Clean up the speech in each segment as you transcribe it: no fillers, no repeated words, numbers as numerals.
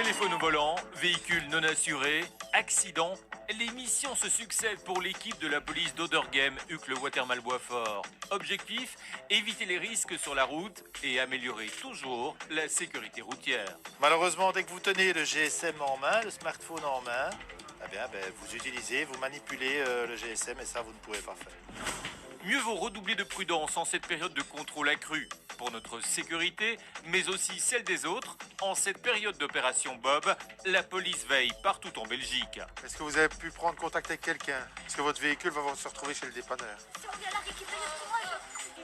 Téléphone au volant, véhicule non assuré, accident. Les missions se succèdent pour l'équipe de la police d'Oderghem, Uccle-Watermal-Boisfort. Objectif, éviter les risques sur la route et améliorer toujours la sécurité routière. Malheureusement, dès que vous tenez le GSM en main, le smartphone en main, eh bien, vous utilisez, vous manipulez le GSM et ça, vous ne pouvez pas faire. Mieux vaut redoubler de prudence en cette période de contrôle accru, pour notre sécurité, mais aussi celle des autres. En cette période d'opération Bob, la police veille partout en Belgique. Est-ce que vous avez pu prendre contact avec quelqu'un? Est-ce que votre véhicule va se retrouver chez le dépanneur? Si on vient la récupérer pour moi,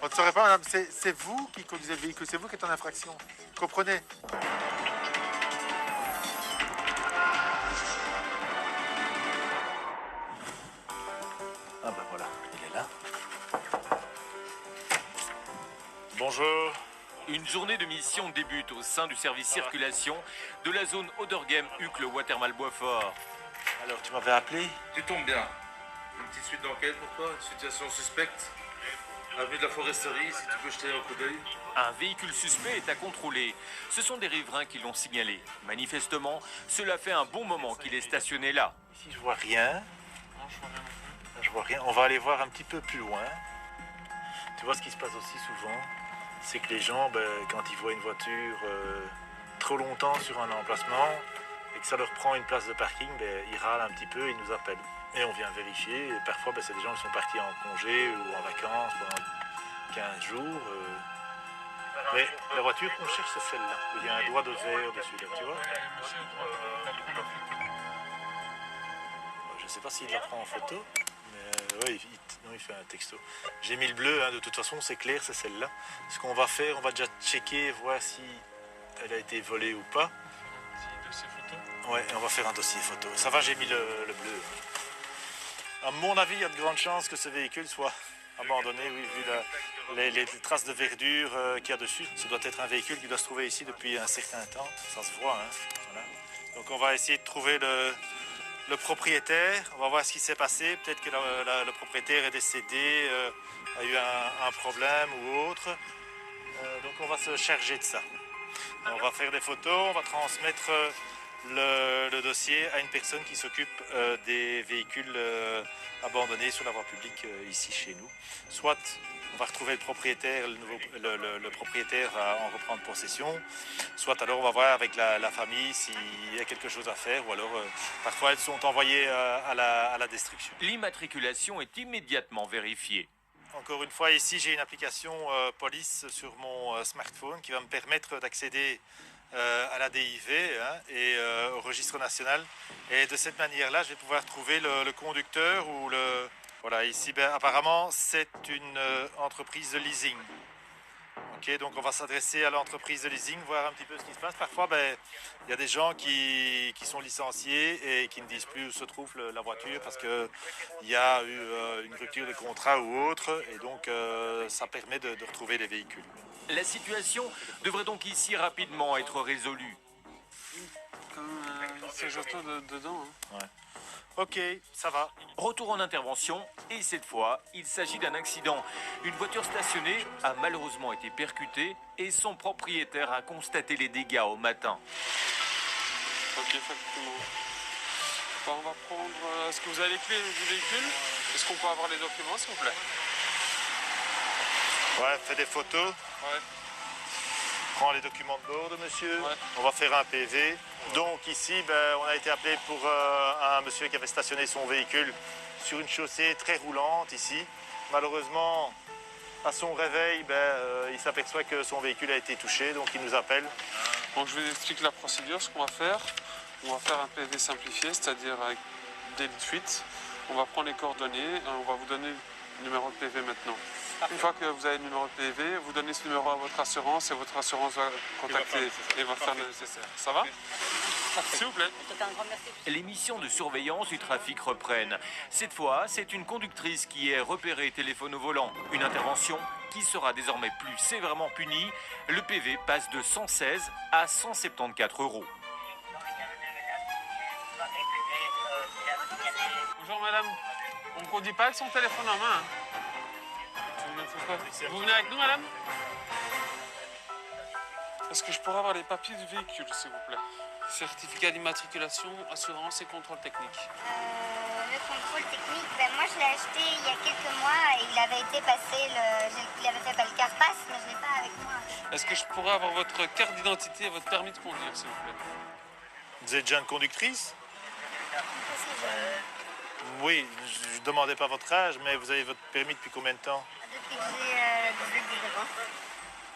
On ne saurait pas, madame, c'est vous qui conduisez le véhicule, c'est vous qui êtes en infraction. Comprenez? Ah ben voilà, il est là. Bonjour. Une journée de mission débute au sein du service circulation de la zone Oderghem, Uccle-Watermal-Boisfort. Alors, tu m'avais appelé? Tu tombes bien. Une petite suite d'enquête pour toi, une situation suspecte. Avenue de la Foresterie, si tu peux jeter un coup d'œil. Un véhicule suspect est à contrôler. Ce sont des riverains qui l'ont signalé. Manifestement, cela fait un bon moment qu'il est stationné là. Ici, je vois rien. Je vois rien. On va aller voir un petit peu plus loin. Tu vois, ce qui se passe aussi souvent, c'est que les gens, quand ils voient une voiture trop longtemps sur un emplacement et que ça leur prend une place de parking, ils râlent un petit peu et ils nous appellent. Et on vient vérifier. Et parfois, c'est des gens qui sont partis en congé ou en vacances pendant 15 jours. Mais la voiture qu'on cherche, c'est celle-là. Il y a un doigt de verre dessus, là, tu vois. Je ne sais pas s'il la prend en photo. Oui, il fait un texto. J'ai mis le bleu, hein, de toute façon, c'est clair, c'est celle-là. Ce qu'on va faire, on va déjà checker, voir si elle a été volée ou pas. Un dossier photo. Ouais, on va faire un dossier photo. Ça va, j'ai mis le bleu. À mon avis, il y a de grandes chances que ce véhicule soit abandonné, oui, vu les traces de verdure qu'il y a dessus. Ce doit être un véhicule qui doit se trouver ici depuis un certain temps. Ça se voit, hein. Voilà. Donc on va essayer de trouver le propriétaire, on va voir ce qui s'est passé. Peut-être que le propriétaire est décédé, a eu un problème ou autre. Donc on va se charger de ça. On va faire des photos, on va transmettre le dossier à une personne qui s'occupe des véhicules abandonnés sur la voie publique ici chez nous. Soit on va retrouver le propriétaire, le propriétaire va en reprendre possession, soit alors on va voir avec la famille s'il y a quelque chose à faire, ou alors parfois elles sont envoyées à la destruction. L'immatriculation est immédiatement vérifiée. Encore une fois, ici j'ai une application police sur mon smartphone qui va me permettre d'accéder à la DIV et au registre national. Et de cette manière-là, je vais pouvoir trouver le conducteur ou le... Voilà, ici, apparemment, c'est une entreprise de leasing. Ok, donc on va s'adresser à l'entreprise de leasing, voir un petit peu ce qui se passe. Parfois, il y a des gens qui sont licenciés et qui ne disent plus où se trouve la voiture parce qu'il y a eu une rupture de contrat ou autre. Et donc, ça permet de retrouver les véhicules. La situation devrait donc ici rapidement être résolue. Comme ces autos dedans. Hein. Ouais. Ok, ça va. Retour en intervention, et cette fois, il s'agit d'un accident. Une voiture stationnée a malheureusement été percutée et son propriétaire a constaté les dégâts au matin. Ok, effectivement. On va prendre... Est-ce que vous avez les clés du véhicule? Est-ce qu'on peut avoir les documents, s'il vous plaît? Ouais, fais des photos. Ouais. Prends les documents de bord, monsieur. Ouais. On va faire un PV. Donc ici, on a été appelé pour un monsieur qui avait stationné son véhicule sur une chaussée très roulante ici. Malheureusement, à son réveil, il s'aperçoit que son véhicule a été touché, donc il nous appelle. Donc je vous explique la procédure, ce qu'on va faire. On va faire un PV simplifié, c'est-à-dire avec délit de fuite. On va prendre les coordonnées, on va vous donner le numéro de PV maintenant. Une fois que vous avez le numéro de PV, vous donnez ce numéro à votre assurance et votre assurance va contacter et va faire le nécessaire. Ça va? S'il vous plaît. Les missions de surveillance du trafic reprennent. Cette fois, c'est une conductrice qui est repérée téléphone au volant. Une intervention qui sera désormais plus sévèrement punie. Le PV passe de 116 à 174 €. Bonjour madame. On ne conduit pas avec son téléphone en main. Hein. Vous venez avec nous, madame? Est-ce que je pourrais avoir les papiers du véhicule, s'il vous plaît? Certificat d'immatriculation, assurance et contrôle technique. Le contrôle technique, moi je l'ai acheté il y a quelques mois et il avait été passé, il avait fait le CarPass, mais je ne l'ai pas avec moi. Est-ce que je pourrais avoir votre carte d'identité et votre permis de conduire, s'il vous plaît? Vous êtes jeune conductrice? Aussi jeune. Oui, je ne demandais pas votre âge, mais vous avez votre permis depuis combien de temps? Depuis que j'ai 18-19 ans.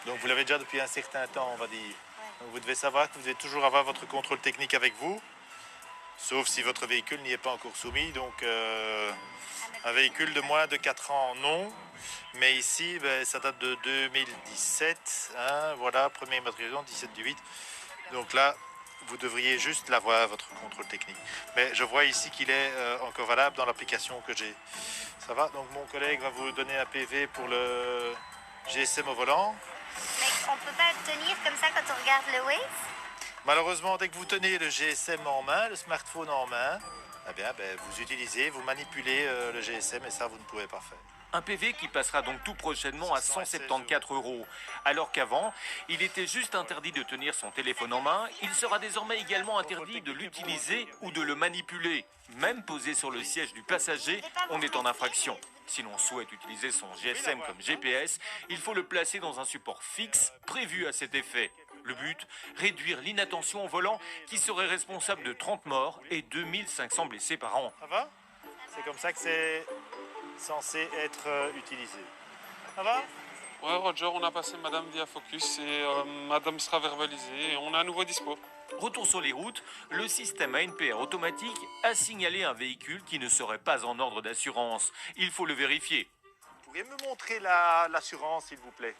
Donc vous l'avez déjà depuis un certain temps, on va dire. Donc vous devez savoir que vous devez toujours avoir votre contrôle technique avec vous, sauf si votre véhicule n'y est pas encore soumis. Donc un véhicule de moins de 4 ans, non. Mais ici, ça date de 2017. Hein, voilà, première immatriculation, 17 du 8. Donc là, vous devriez juste l'avoir, votre contrôle technique. Mais je vois ici qu'il est encore valable dans l'application que j'ai. Ça va? Donc mon collègue va vous donner un PV pour le GSM au volant. Mais on ne peut pas tenir comme ça quand on regarde le Waze? Malheureusement, dès que vous tenez le GSM en main, le smartphone en main, eh bien, vous utilisez, vous manipulez le GSM et ça, vous ne pouvez pas faire. Un PV qui passera donc tout prochainement à 174 €. Alors qu'avant, il était juste interdit de tenir son téléphone en main, il sera désormais également interdit de l'utiliser ou de le manipuler. Même posé sur le siège du passager, on est en infraction. Si l'on souhaite utiliser son GSM comme GPS, il faut le placer dans un support fixe prévu à cet effet. Le but, réduire l'inattention au volant qui serait responsable de 30 morts et 2500 blessés par an. Ça va? C'est comme ça que c'est censé être utilisé. Ça va? Ouais, Roger, on a passé Madame via Focus et Madame sera verbalisée et on a un nouveau dispo. Retour sur les routes, le système ANPR automatique a signalé un véhicule qui ne serait pas en ordre d'assurance. Il faut le vérifier. Vous pourriez me montrer l'assurance, s'il vous plaît?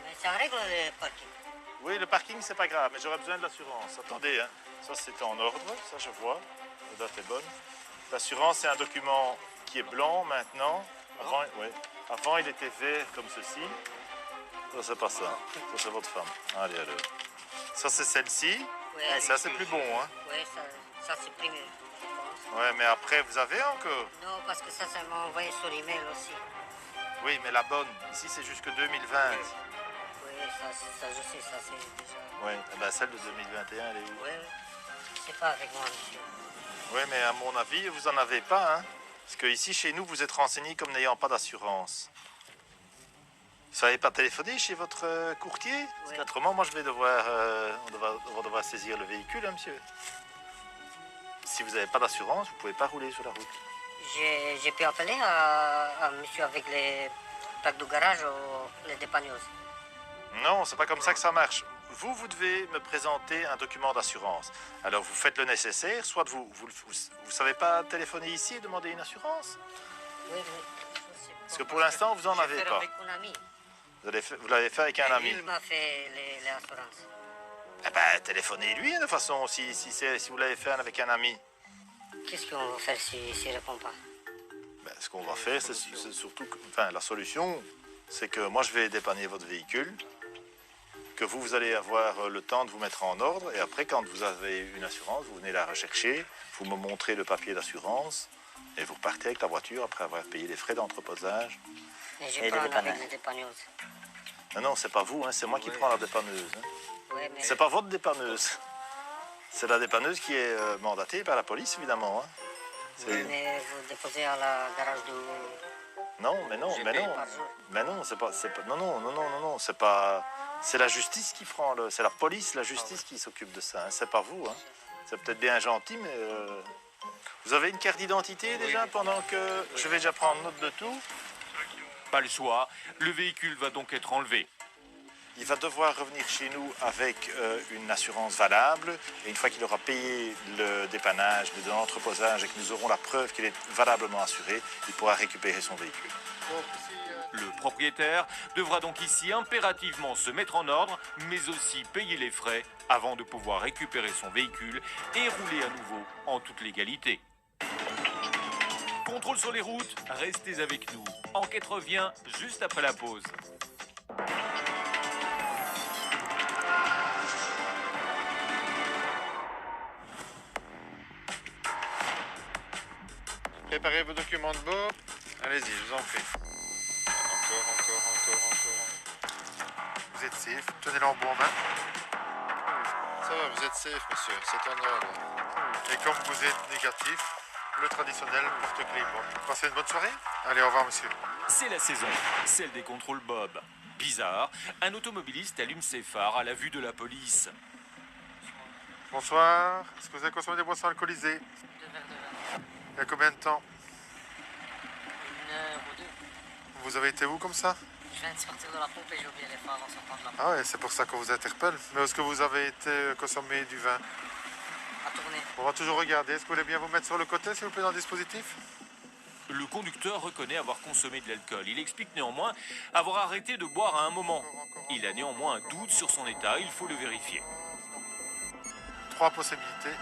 Mais ça règle le parking. Oui, le parking, c'est pas grave, mais j'aurais besoin de l'assurance. Attendez, hein. Ça, c'est en ordre, ça, je vois. La date est bonne. L'assurance, c'est un document qui est blanc maintenant. Avant, il était vert comme ceci. Ça, c'est pas ça. Ça, c'est votre femme. Allez, alors. Ça, c'est celle-ci. Ouais, Ça, c'est plus bon, hein. Oui, ça c'est plus mieux, je pense. Ouais, mais après, vous avez encore. Non, parce que ça m'a envoyé sur email aussi. Oui, mais la bonne, ici, c'est jusque 2020. Oui, ça je sais, ça c'est déjà... Oui, celle de 2021, elle est où? Oui, c'est pas avec moi, monsieur. Oui, mais à mon avis, vous en avez pas, hein. Parce que ici, chez nous, vous êtes renseigné comme n'ayant pas d'assurance. Vous savez pas téléphoner chez votre courtier? Parce qu'autrement, moi, je vais devoir, on va devoir saisir le véhicule, hein, monsieur. Si vous n'avez pas d'assurance, vous ne pouvez pas rouler sur la route. J'ai pu appeler à monsieur avec les plaques de garage ou les dépanneuses. Non, c'est pas comme ça que ça marche. Vous devez me présenter un document d'assurance. Alors, vous faites le nécessaire, soit vous savez pas téléphoner ici et demander une assurance? Oui, je sais pas. Parce que pour l'instant, vous en avez pas. avec un ami. Vous l'avez fait avec un ami. Il m'a fait les assurances. Eh ben, téléphonez-lui, de toute façon, si vous l'avez fait avec un ami. Qu'est-ce qu'on va faire s'il ne répond pas? Ce qu'on va faire, c'est surtout... la solution, c'est que moi, je vais dépanner votre véhicule, que vous allez avoir le temps de vous mettre en ordre, et après, quand vous avez une assurance, vous venez la rechercher, vous me montrez le papier d'assurance, et vous repartez avec la voiture après avoir payé les frais d'entreposage. Et je prends avec les dépanneuses. Non, c'est pas vous, hein, c'est moi qui prends la dépanneuse. Hein. Ouais, mais... C'est pas votre dépanneuse. C'est la dépanneuse qui est mandatée par la police, évidemment. Hein. Oui, mais vous déposez à la garage de... Non, mais non. Mais non, c'est pas... Non, c'est pas... C'est la justice qui prend le... C'est la police, la justice qui s'occupe de ça. Hein. C'est pas vous. Hein. C'est peut-être bien gentil, mais... Vous avez une carte d'identité déjà pendant que... Je vais déjà prendre note de tout. Pas le choix, le véhicule va donc être enlevé. Il va devoir revenir chez nous avec une assurance valable. Et une fois qu'il aura payé le dépannage, l'entreposage et que nous aurons la preuve qu'il est valablement assuré, il pourra récupérer son véhicule. Le propriétaire devra donc ici impérativement se mettre en ordre, mais aussi payer les frais avant de pouvoir récupérer son véhicule et rouler à nouveau en toute légalité. Contrôle sur les routes, restez avec nous. Enquête revient juste après la pause. Préparez vos documents de bord. Allez-y, je vous en prie. Encore. Vous êtes safe. Tenez l'embout en main. Ça va, vous êtes safe, monsieur. C'est en ordre. Et comme vous êtes négatif, le traditionnel porte-clés Bob. Passez une bonne soirée. Allez, au revoir, monsieur. C'est la saison, celle des contrôles Bob. Bizarre, un automobiliste allume ses phares à la vue de la police. Bonsoir. Est-ce que vous avez consommé des boissons alcoolisées? 2 verres de vin. Il y a combien de temps? 1 heure ou 2. Vous avez été où comme ça? Je viens de sortir de la pompe et j'ai oublié les phares en sortant de la pompe. Ah ouais, c'est pour ça qu'on vous interpelle. Mais est-ce que vous avez été consommé du vin? À tourner. On va toujours regarder. Est-ce que vous voulez bien vous mettre sur le côté, s'il vous plaît, dans le dispositif? Le conducteur reconnaît avoir consommé de l'alcool. Il explique néanmoins avoir arrêté de boire à un moment. Il a néanmoins un doute sur son état, il faut le vérifier. 3 possibilités.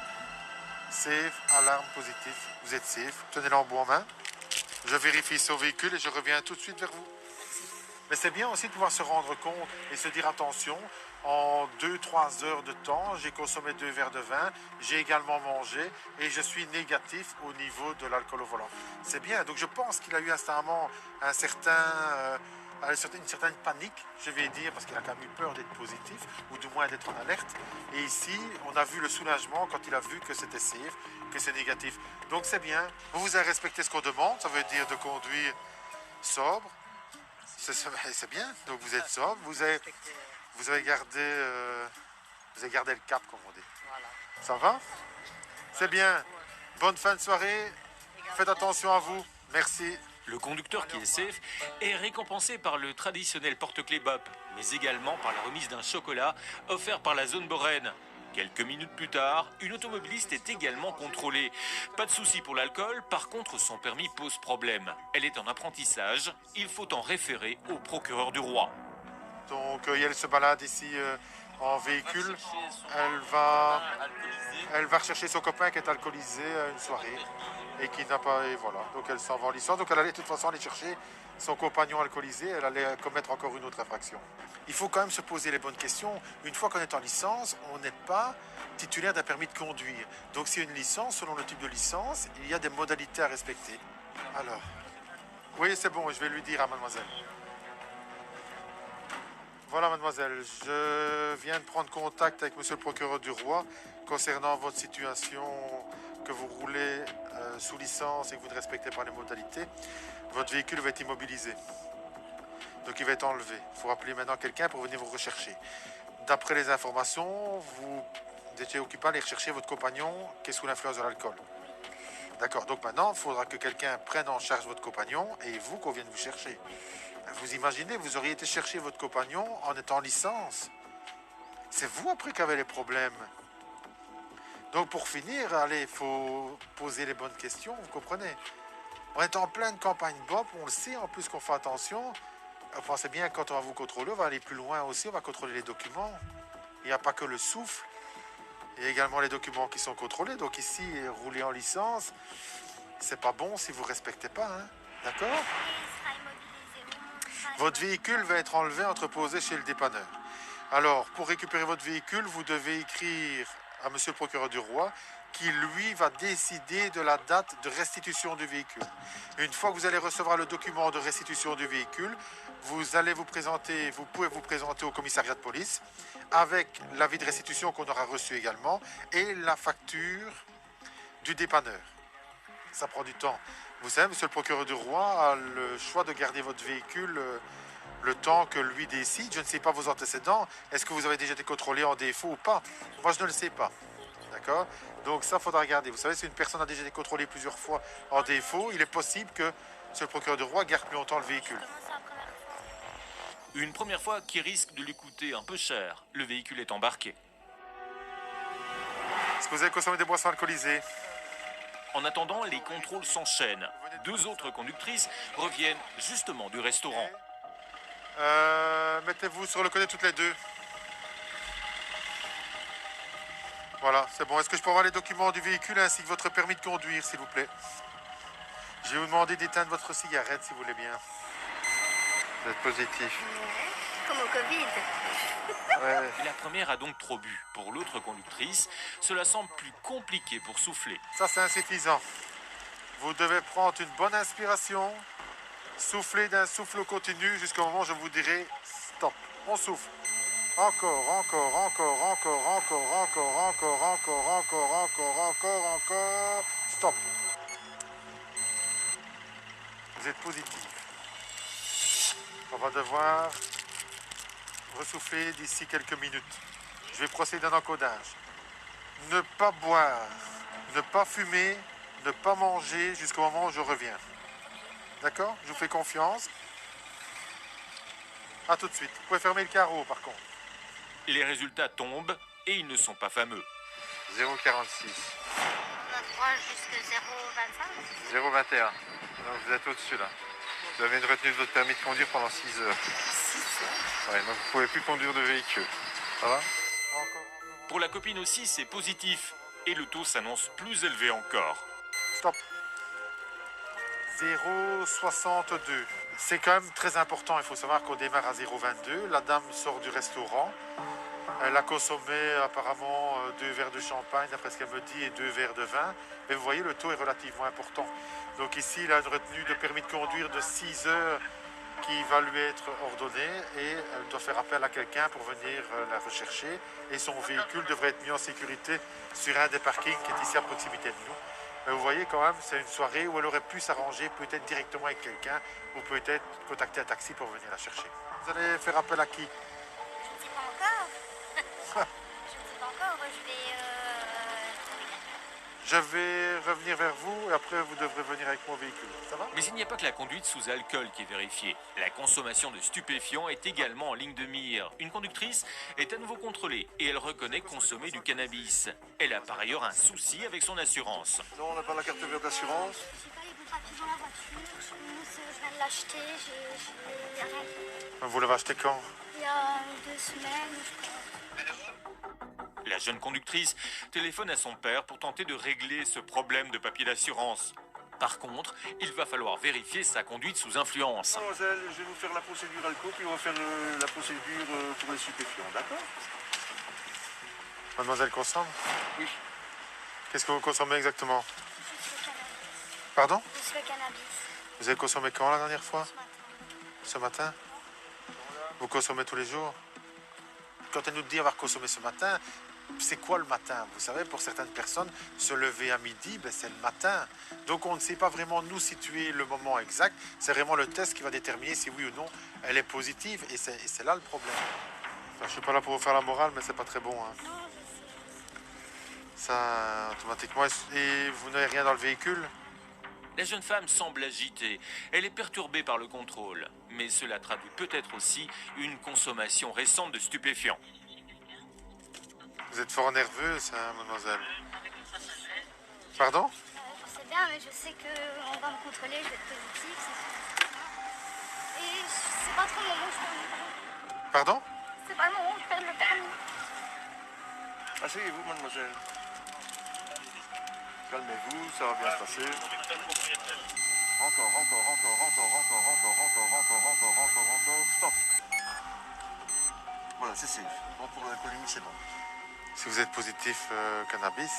Safe, alarme, positif. Vous êtes safe. Tenez l'embout en main. Je vérifie son véhicule et je reviens tout de suite vers vous. Mais c'est bien aussi de pouvoir se rendre compte et se dire attention, en 2-3 heures de temps, j'ai consommé 2 verres de vin, j'ai également mangé et je suis négatif au niveau de l'alcool au volant. C'est bien, donc je pense qu'il a eu instantanément une certaine panique, je vais dire, parce qu'il a quand même eu peur d'être positif, ou du moins d'être en alerte. Et ici, on a vu le soulagement quand il a vu que c'était safe, que c'est négatif. Donc c'est bien, vous avez respecté ce qu'on demande, ça veut dire de conduire sobre. C'est bien, donc vous êtes sobre, vous avez gardé le cap, comme on dit. Voilà. Ça va? C'est bien. Bonne fin de soirée. Faites attention à vous. Merci. Le conducteur qui est safe est récompensé par le traditionnel porte-clés Bob, mais également par la remise d'un chocolat offert par la zone Borène. Quelques minutes plus tard, une automobiliste est également contrôlée. Pas de souci pour l'alcool, par contre son permis pose problème. Elle est en apprentissage, il faut en référer au procureur du roi. Donc elle se balade ici en véhicule. Elle va rechercher son copain qui est alcoolisé à une soirée et qui n'a pas... Et voilà, donc elle s'en va en licence. Donc elle allait de toute façon aller chercher son compagnon alcoolisé. Elle allait commettre encore une autre infraction. Il faut quand même se poser les bonnes questions. Une fois qu'on est en licence, on n'est pas titulaire d'un permis de conduire. Donc c'est une licence, selon le type de licence, il y a des modalités à respecter. Alors, oui c'est bon, je vais lui dire à mademoiselle. Voilà mademoiselle, je viens de prendre contact avec monsieur le procureur du roi concernant votre situation que vous roulez sous licence et que vous ne respectez pas les modalités. Votre véhicule va être immobilisé. Donc il va être enlevé. Il faut appeler maintenant quelqu'un pour venir vous rechercher. D'après les informations, vous étiez occupé à aller rechercher votre compagnon qui est sous l'influence de l'alcool. D'accord, donc maintenant, il faudra que quelqu'un prenne en charge votre compagnon et vous qu'on vienne vous chercher. Vous imaginez, vous auriez été chercher votre compagnon en étant en licence. C'est vous après qui avez les problèmes. Donc pour finir, allez, il faut poser les bonnes questions, vous comprenez. On est en pleine campagne Bob, on le sait en plus qu'on fait attention. Pensez bien, quand on va vous contrôler, on va aller plus loin aussi, on va contrôler les documents. Il n'y a pas que le souffle, il y a également les documents qui sont contrôlés. Donc ici, rouler en licence, c'est pas bon si vous ne respectez pas, hein. D'accord? Votre véhicule va être enlevé, entreposé chez le dépanneur. Alors, pour récupérer votre véhicule, vous devez écrire à monsieur le procureur du roi qui, lui, va décider de la date de restitution du véhicule. Une fois que vous allez recevoir le document de restitution du véhicule, vous allez vous présenter, vous pouvez vous présenter au commissariat de police avec l'avis de restitution qu'on aura reçu également et la facture du dépanneur. Ça prend du temps. Vous savez, monsieur le procureur du roi a le choix de garder votre véhicule le temps que lui décide. Je ne sais pas vos antécédents. Est-ce que vous avez déjà été contrôlé en défaut ou pas? Moi, je ne le sais pas. D'accord? Donc ça, il faudra regarder. Vous savez, si une personne a déjà été contrôlée plusieurs fois en défaut, il est possible que monsieur le procureur du roi garde plus longtemps le véhicule. Une première fois qui risque de lui coûter un peu cher. Le véhicule est embarqué. Est-ce que vous avez consommé des boissons alcoolisées? En attendant, les contrôles s'enchaînent. 2 autres conductrices reviennent justement du restaurant. Mettez-vous sur le côté toutes les deux. Voilà, c'est bon. Est-ce que je peux avoir les documents du véhicule ainsi que votre permis de conduire, s'il vous plaît? Je vais vous demander d'éteindre votre cigarette, si vous voulez bien. Vous êtes positif. Comme au Covid. Ouais. La première a donc trop bu. Pour l'autre conductrice, cela semble plus compliqué pour souffler. Ça, c'est insuffisant. Vous devez prendre une bonne inspiration, souffler d'un souffle continu jusqu'au moment où je vous dirai stop. On souffle. Encore, encore, encore, encore, encore, encore, encore, encore, encore, encore, encore, encore. Stop. Vous êtes positif. On va devoir ressouffler d'ici quelques minutes. Je vais procéder à un encodage. Ne pas boire, ne pas fumer, ne pas manger jusqu'au moment où je reviens. D'accord? Je vous fais confiance. À tout de suite. Vous pouvez fermer le carreau par contre. Les résultats tombent et ils ne sont pas fameux. 0,46. On a droit jusque 0,25. 0,21. Donc vous êtes au-dessus là. Vous avez une retenue de votre permis de conduire pendant 6 heures. 6 heures. Ouais, donc vous ne pouvez plus conduire de véhicule. Ça va? Pour la copine aussi, c'est positif. Et le taux s'annonce plus élevé encore. Stop. 0,62. C'est quand même très important. Il faut savoir qu'on démarre à 0,22. La dame sort du restaurant. Elle a consommé apparemment 2 verres de champagne, d'après ce qu'elle me dit, et 2 verres de vin. Mais vous voyez, le taux est relativement important. Donc ici, il a une retenue de permis de conduire de 6 heures qui va lui être ordonnée et elle doit faire appel à quelqu'un pour venir la rechercher. Et son véhicule devrait être mis en sécurité sur un des parkings qui est ici à proximité de nous. Mais vous voyez quand même, c'est une soirée où elle aurait pu s'arranger peut-être directement avec quelqu'un ou peut-être contacter un taxi pour venir la chercher. Vous allez faire appel à qui? Je ne sais pas encore. Je ne sais pas encore. Je vais revenir vers vous et après vous devrez venir avec mon véhicule. Ça va? Mais il n'y a pas que la conduite sous alcool qui est vérifiée. La consommation de stupéfiants est également en ligne de mire. Une conductrice est à nouveau contrôlée et elle reconnaît consommer du cannabis. Elle a par ailleurs un souci avec son assurance. Non, on n'a pas la carte verte d'assurance. J'ai pas les bons papiers dans la voiture. Je viens de l'acheter. J'ai rien. Vous l'avez acheté quand? Il y a 2 semaines, je crois. La jeune conductrice téléphone à son père pour tenter de régler ce problème de papier d'assurance. Par contre, il va falloir vérifier sa conduite sous influence. Mademoiselle, je vais vous faire la procédure alcool, puis on va faire la procédure pour les stupéfiants, d'accord? Mademoiselle consomme? Oui. Qu'est-ce que vous consommez exactement? Juste le cannabis. Pardon? Juste le cannabis. Vous avez consommé quand la dernière fois? Ce matin. Ce matin? Vous consommez tous les jours? Quand elle nous dit avoir consommé ce matin, c'est quoi le matin? Vous savez, pour certaines personnes, se lever à midi, ben, c'est le matin. Donc on ne sait pas vraiment nous situer le moment exact. C'est vraiment le test qui va déterminer si oui ou non elle est positive. Et c'est là le problème. Enfin, je ne suis pas là pour vous faire la morale, mais c'est pas très bon. Hein. Non, je sais. Ça, automatiquement. Et vous n'avez rien dans le véhicule? La jeune femme semble agitée. Elle est perturbée par le contrôle. Mais cela traduit peut-être aussi une consommation récente de stupéfiants. Vous êtes fort nerveuse, hein, mademoiselle. Pardon? Je sais bien, mais je sais qu'on va me contrôler, je vais être positive, c'est sûr. Et c'est pas trop le moment où je perds le permis. Pardon? C'est pas le moment où je perds le permis. Asseyez-vous, mademoiselle. Calmez-vous, ça va bien se passer. Encore, stop. Voilà, c'est safe. Bon, pour l'alcoolémie, c'est bon. Si vous êtes positif cannabis,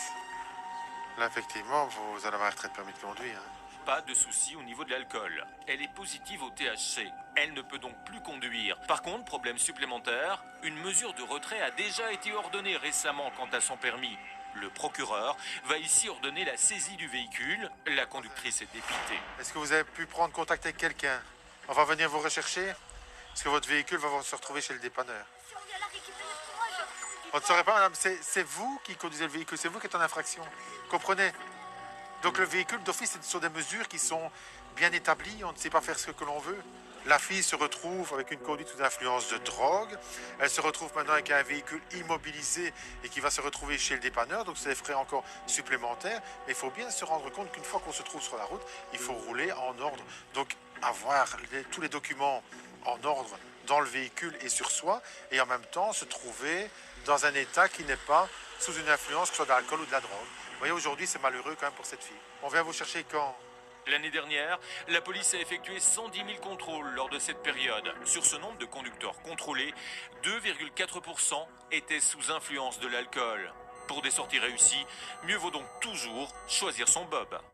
là, effectivement, vous allez avoir un retrait de permis de conduire. Hein. Pas de souci au niveau de l'alcool. Elle est positive au THC. Elle ne peut donc plus conduire. Par contre, problème supplémentaire, une mesure de retrait a déjà été ordonnée récemment quant à son permis. Le procureur va ici ordonner la saisie du véhicule. La conductrice est dépitée. Est-ce que vous avez pu prendre contact avec quelqu'un? On va venir vous rechercher? Est-ce que votre véhicule va se retrouver chez le dépanneur? Si on vient la récupérer pour moi, On ne saurait pas, madame, c'est vous qui conduisez le véhicule, c'est vous qui êtes en infraction. Comprenez? Donc le véhicule d'office, ce sont des mesures qui sont bien établies, on ne sait pas faire ce que l'on veut. La fille se retrouve avec une conduite sous influence de drogue. Elle se retrouve maintenant avec un véhicule immobilisé et qui va se retrouver chez le dépanneur. Donc c'est des frais encore supplémentaires. Mais il faut bien se rendre compte qu'une fois qu'on se trouve sur la route, il faut rouler en ordre. Donc avoir tous les documents en ordre dans le véhicule et sur soi. Et en même temps se trouver dans un état qui n'est pas sous une influence, que ce soit d'alcool ou de la drogue. Vous voyez, aujourd'hui, c'est malheureux quand même pour cette fille. On vient vous chercher quand? L'année dernière, la police a effectué 110 000 contrôles lors de cette période. Sur ce nombre de conducteurs contrôlés, 2,4% étaient sous influence de l'alcool. Pour des sorties réussies, mieux vaut donc toujours choisir son bob.